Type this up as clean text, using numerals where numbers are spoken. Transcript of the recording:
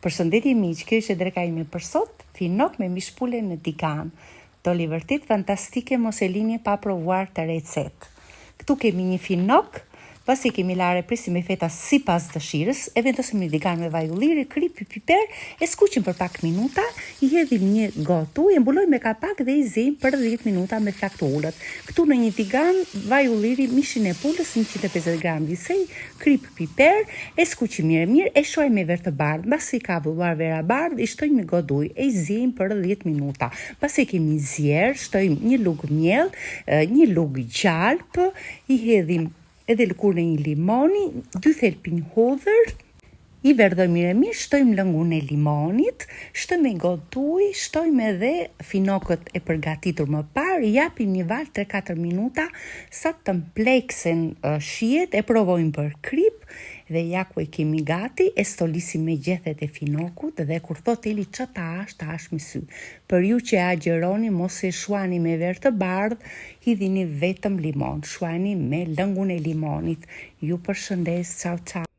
Përshëndetje miq, kjo është dreka ime për sot, finok me mishpule në tigan. Doli vërtet fantastike, mos e lini pa provuar të recetë. Këtu kemi një finok, pasi kemi larë prisim me feta sipas dëshirës, e vendosim në tigan me vaj ulliri, krip, piper, e skuqim për pak minuta, i hedhim një gotu, e mbulojmë me kapak dhe i zejmë për 10 minuta me flak të ullët. Këtu në një tigan, vaj ulliri, mishin e pulës, 150 gram visej, krip, piper, e skuqim mirë, e shojmë me verë të bardhë, mbasi ka vulluar vera bardhë, i shtojmë me goduj, e i zejmë për 10 minuta. Pasi kemi zjerë, shtojmë një lugë miell, një lugë gjalp, i hedhim edhe lëkurën e një limoni, 2 thelpin hudhër, i verdhojmë mirë, shtojmë lëngun e limonit, shtojmë me goduj, shtojmë edhe finokët e përgatitur më parë, japim një val 3-4 minuta, sa të mpleksen shijet, e provojmë për krip, dhe ja ku e kemi gati, e stolisim me gjethet e finokut dhe kur thot Eli që ta ash me sy. Për ju që agjeroni, mos e shuani me verë të bardhë, hidhini vetëm limon, shuani me lëngun e limonit. Ju përshëndes, ciao ciao.